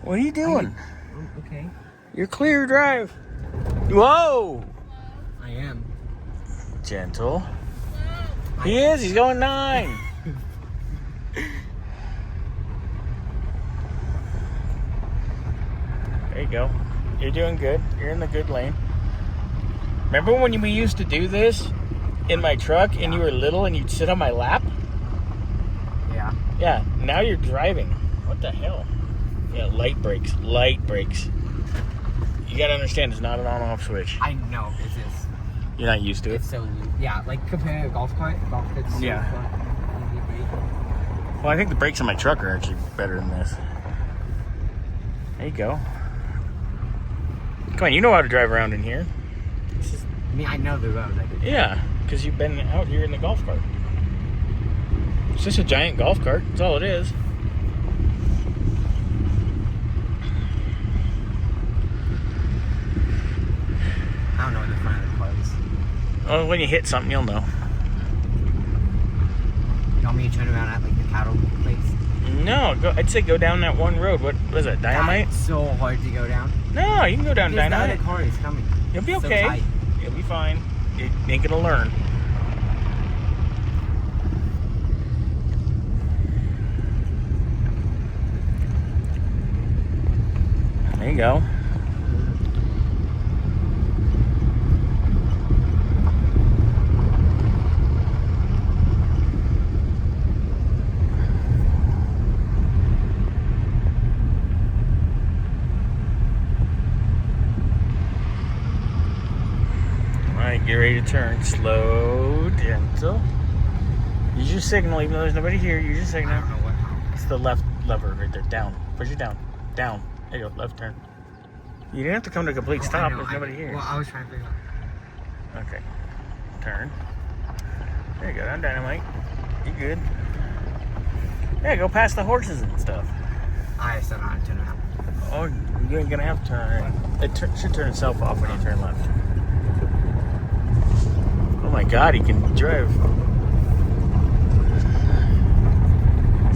What are you doing? Okay. You're clear to drive. Whoa! I am. Gentle. He is. He's going 9. There you go. You're doing good. You're in the good lane. Remember when we used to do this in my truck and you were little and you'd sit on my lap? Yeah. Yeah. Now you're driving. What the hell? Yeah, light brakes. Light brakes. You gotta understand, it's not an on-off switch. I know. This is. You're not used to it. It's so new. Yeah, like compared to a golf cart. Golf cart's so Yeah. fun. Easy brake. Well, I think the brakes on my truck are actually better than this. There you go. Come on, you know how to drive around in here. I mean, I know the road. Yeah, because you've been out here in the golf cart. It's just a giant golf cart. That's all it is. I don't know where the front of the car is. Oh, when you hit something, you'll know. You want me to turn around at like the cattle place? No, I'd say go down that one road. What was it, Dynamite? That's so hard to go down. No, you can go down There's Dynamite. the other car is coming. You'll be It's so okay. tight. You'll be fine. You ain't gonna learn. There you go. Alright, get ready to turn. Slow, gentle. Use your signal, even though there's nobody here. Use your I signal. don't know what. It's the left lever right there. Down. Push it down. Down. There you go. Left turn. You didn't have to come to a complete stop. There's nobody here. Well, I was trying to figure out. Okay. Turn. There you go. Down Dynamite. You good. Yeah, go past the horses and stuff. I still know how to turn around. Oh, you ain't gonna have to turn. It should turn itself off when you turn left. Oh my God, he can drive.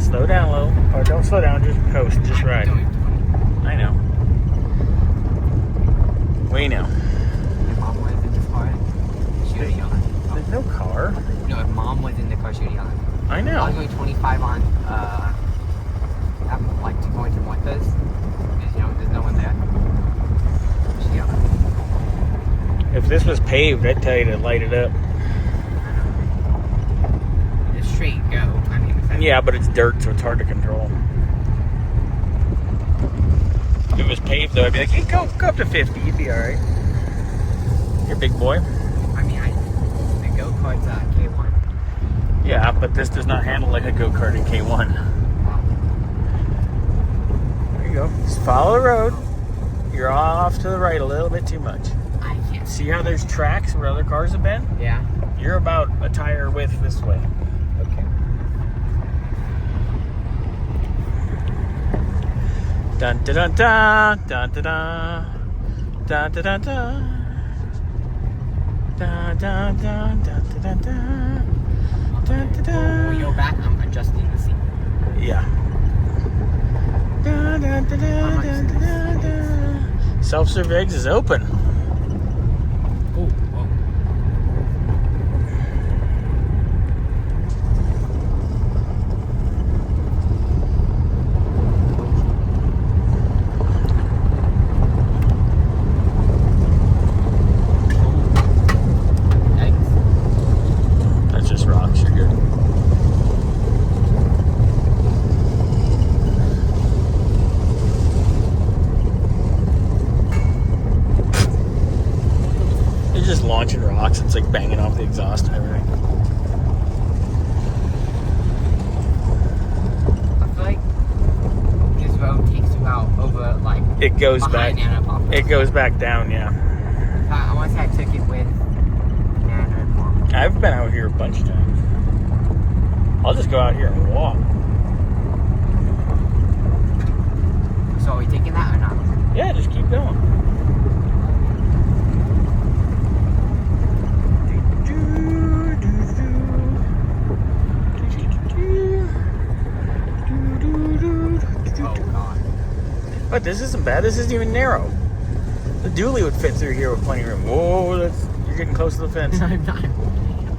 Slow down a little. Or don't slow down, just coast, just ride. I know. We know. If mom was in the car, she would have yelled at me. There's no car. No, if mom was in the car, she would have yelled at me. I I was know. going 25 on, I'm like going to Montes. Because, you know, there's no one there. She yelled at me. If this was paved, I'd tell you to light it up. It's straight go. I mean, Yeah, but it's dirt, so it's hard to control. If it was paved, though, I'd be like, hey, go up to 50. You'd be all right. You're a big boy. I mean, the go-kart's K1. Yeah, but this does not handle like a go-kart in K1. There you go. Just follow the road. You're off to the right a little bit too much. I can't. See how there's tracks where other cars have been? Yeah. You're about a tire width this way. Okay. Dun dun dun dun dun dun dun dun dun dun dun dun dun dun dun dun dun. When you're back, I'm adjusting the seat. Yeah. Dun dun dun dun dun dun dun. Self-serve eggs is open. Oh, whoa. That's just rocks. You're good. You're just launching rocks. It's like banging off the exhaust and everything. I feel like this road takes you out over, like, It goes back. behind Annapolis. It goes back down. Yeah. I want to say I took it with Nana and Mom. I've been out here a bunch of times. I'll just go out here and walk. So are we taking that or not? Yeah, just keep going. Oh, God. But this isn't bad. This isn't even narrow. The dually would fit through here with plenty of room. Whoa, you're getting close to the fence. I'm not.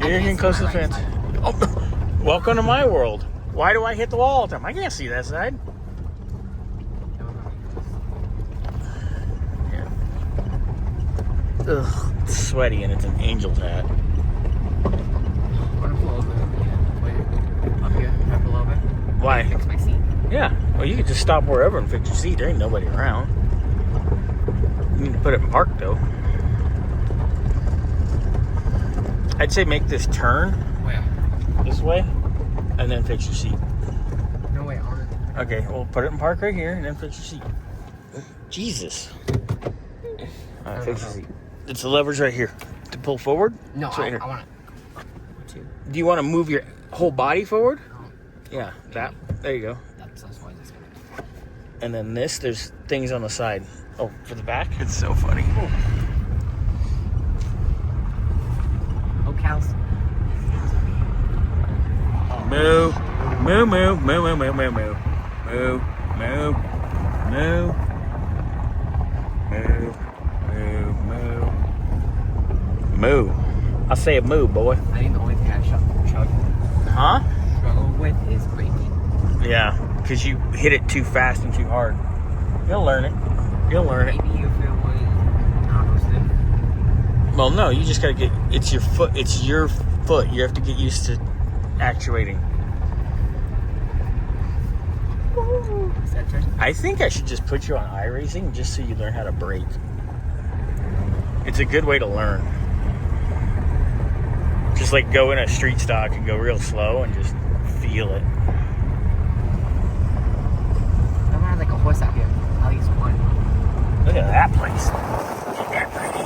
You're getting close to the fence. Oh, welcome to my world. Why do I hit the wall all the time? I can't see that side. Yeah. Ugh, it's sweaty and it's an angel's hat. Why? Fix my seat. Yeah. Well, you could just stop wherever and fix your seat. There ain't nobody around. You need to put it in park, though. I'd say make this turn. Where? This way, and then fix your seat. No way, on it. Okay, well, put it in park right here, and then fix your seat. Jesus. All right, fix your seat. It's the levers right here. To pull forward? No, right here. I want to. Do you want to move your whole body forward? Yeah, that. There you go. That's why it's gonna. And then this, there's things on the side. Oh, for the back? It's so funny. Oh, cows. Moo. Moo, moo, moo, moo, moo, moo, moo. Moo, moo, moo. Moo, moo, moo. Moo. I'll say a moo, boy. I think the only thing I struggle with is braking. Yeah, because you hit it too fast and too hard. You'll learn it. You'll learn it. Maybe if it was, I don't know, stiff. Well, no, you just gotta get. It's your foot. It's your foot. You have to get used to actuating. Is that turn? I think I should just put you on iRacing just so you learn how to brake. It's a good way to learn. Just like go in a street stock and go real slow and just feel it. I'm gonna have like a horse out here. At least one. Look at that place. Isn't that pretty?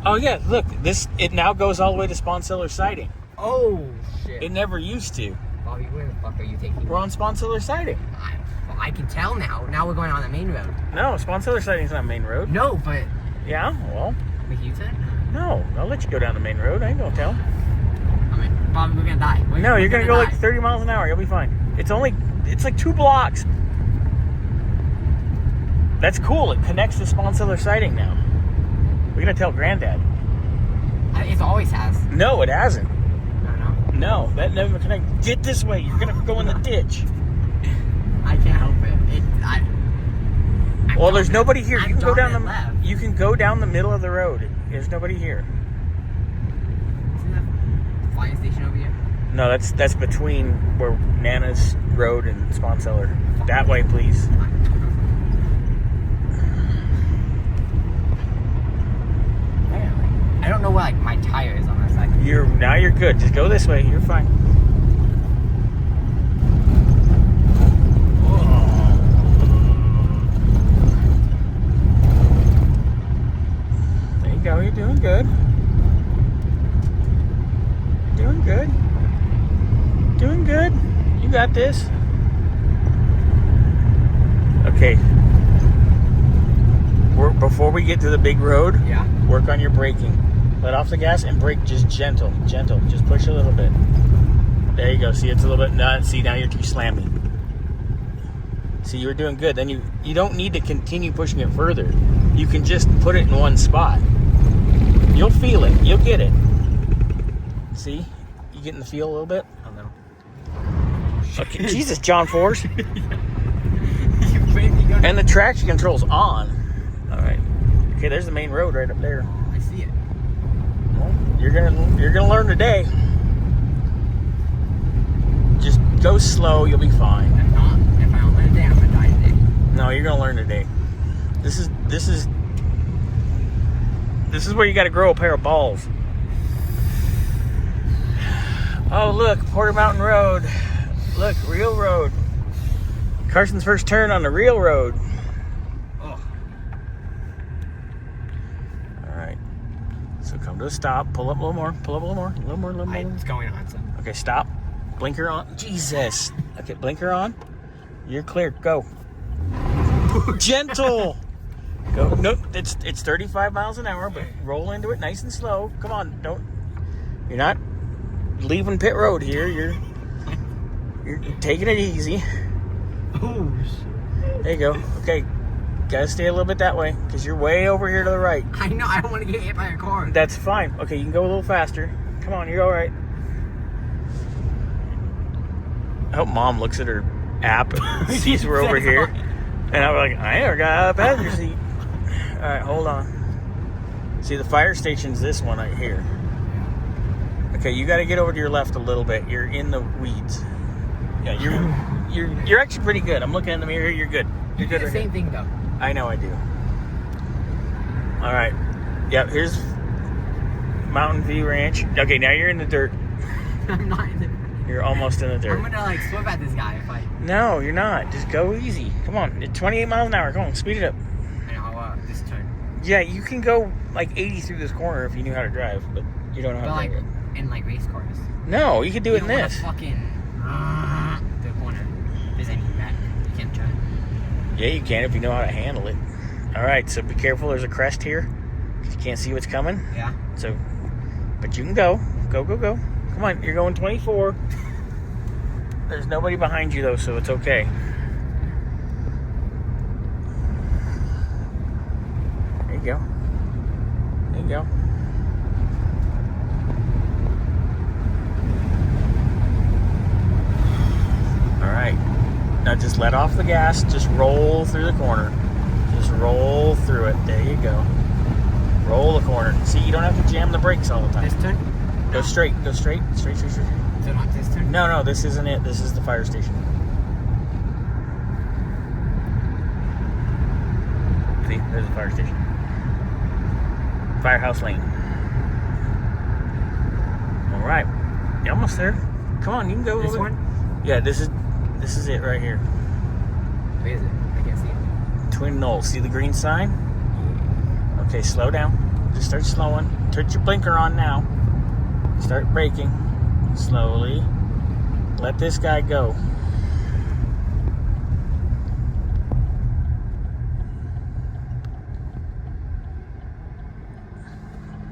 Oh yeah, look, it now goes all the way to Sponsiller Siding. Oh shit. It never used to. Bobby, where the fuck are you taking me? We're on Sponsiller Siding. I can tell now. Now we're going on the main road. No, Sponsiller Siding's not main road. No, but... Yeah, well... Make you turn? No, I'll let you go down the main road. I ain't gonna tell. I mean, Bobby, we're gonna die. No, you're gonna go like 30 miles an hour. You'll be fine. It's like 2 blocks. That's cool. It connects to Sponsiller Siding now. We're gonna tell Granddad. It always has. No, it hasn't. No. No, that never connects. Get this way. You're gonna go in the ditch. I can't help it. Well, there's nobody here. You can go down left. You can go down the middle of the road. There's nobody here. Isn't that the flying station over here? No, that's between where Nana's Road and Sponsiller. That way, please. I don't know where like my tire is on that side. Now you're good. Just go this way. You're fine. There you go. You're doing good. Doing good. Doing good. You got this. Okay. Before we get to the big road, yeah. Work on your braking. Let off the gas and brake just gentle. Just push a little bit. There you go. See, it's a little bit. See, now you're too slammy. See, you were doing good. Then you don't need to continue pushing it further. You can just put it in one spot. You'll feel it. You'll get it. See? You getting the feel a little bit? A little. Okay. Jesus, John Force. And the traction control's on. All right. Okay, there's the main road right up there. I see it. Well, you're gonna learn today. Just go slow. You'll be fine. If I don't learn today, I'm gonna die today. No, you're gonna learn today. This is where you got to grow a pair of balls. Oh, look, Porter Mountain Road. Look, real road. Carson's first turn on the real road. Oh. All right. So come to a stop. Pull up a little more. Pull up a little more. A little more. A little more. It's going on, son. Okay, stop. Blinker on. Jesus. Okay, blinker on. You're clear. Go. Gentle. Go. No, it's 35 miles an hour, but roll into it nice and slow. Come on. Don't. You're not leaving pit road here. You're taking it easy. Oh, shit. There you go. Okay. Gotta stay a little bit that way because you're way over here to the right. I know. I don't want to get hit by a car. That's fine. Okay, you can go a little faster. Come on, you're all right. I hope Mom looks at her app and sees we're over here. And I'm like, I never got out of the passenger seat. All right, hold on. See, the fire station's this one right here. Okay, you got to get over to your left a little bit. You're in the weeds. Yeah, you're actually pretty good. I'm looking in the mirror. You're good. You're good. The same thing though. I know I do. All right. Yep. Here's Mountain View Ranch. Okay, now you're in the dirt. I'm not in the. You're almost in the dirt. I'm gonna like swim at this guy if I. No, you're not. Just go easy. Come on. It's 28 miles an hour. Come on, speed it up. I know. This turn. Yeah, you can go like 80 through this corner if you knew how to drive, but you don't know how to drive it. In like race cars. No, you can do it in You don't this. wanna fucking the corner. There's any back. You can't turn. Yeah, you can if you know how to handle it. All right, so be careful. There's a crest here. You can't see what's coming. Yeah. So, but you can go. Go, go, go. Come on, you're going 24. There's nobody behind you, though, so it's okay. There you go. There you go. All right. Now just let off the gas. Just roll through the corner. Just roll through it. There you go. Roll the corner. See, you don't have to jam the brakes all the time. This turn? Go straight. Go straight. Straight, straight, straight. So not this turn? No, this isn't it. This is the fire station. See, there's the fire station. Firehouse Lane. All right. You're almost there. Come on, you can go. This one? Yeah, this is it right here. Where is it? I can't see it. Twin Knolls. See the green sign? Okay, slow down. Just start slowing. Turn your blinker on now. Start braking. Slowly. Let this guy go.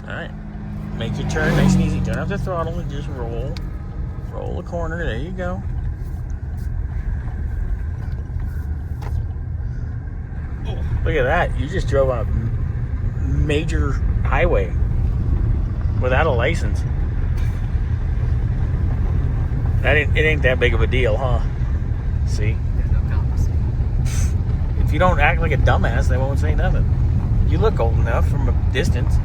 Alright. Make your turn nice and easy. Don't have to throttle it. Just roll. Roll the corner. There you go. Look at that. You just drove on a major highway without a license. It ain't that big of a deal, huh? See? There's no cops. If you don't act like a dumbass, they won't say nothing. You look old enough from a distance.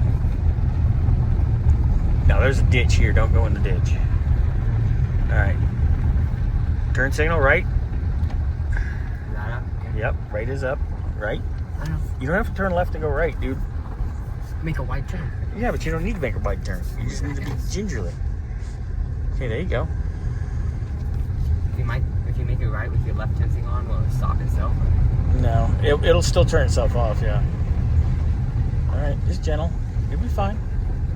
No, there's a ditch here. Don't go in the ditch. Alright. Turn signal right. Is that up? Yeah. Yep, right is up. Right? I don't know. You don't have to turn left to go right, dude. Make a wide turn. Yeah, but you don't need to make a wide turn. You just need to be gingerly. Okay, there you go. If you make it right with your left turn signal on, will it stop itself? No, it'll still turn itself off, yeah. Alright, just gentle. You'll be fine.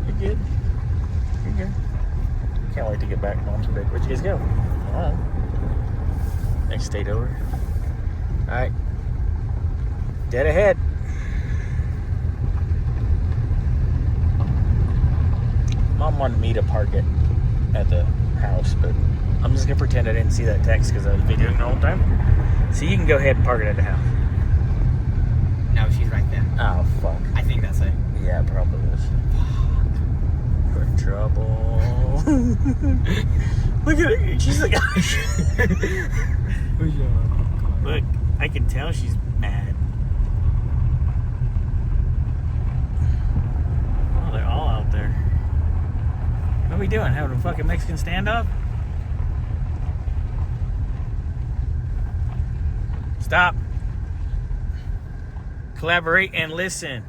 You're good. You're good. Can't wait to get back home to bed. Where'd you guys go? Next state over. Alright. Dead ahead. Mom wanted me to park it at the house, but I'm just gonna pretend I didn't see that text because I was videoing the whole time. So you can go ahead and park it at the house. No, she's right there. Oh, fuck. I think that's it. Yeah, it probably is. We're in trouble. Look at her. She's like, look, I can tell she's mad. Oh, they're all out there. What are we doing? Having a fucking Mexican standoff? Stop. Collaborate and listen.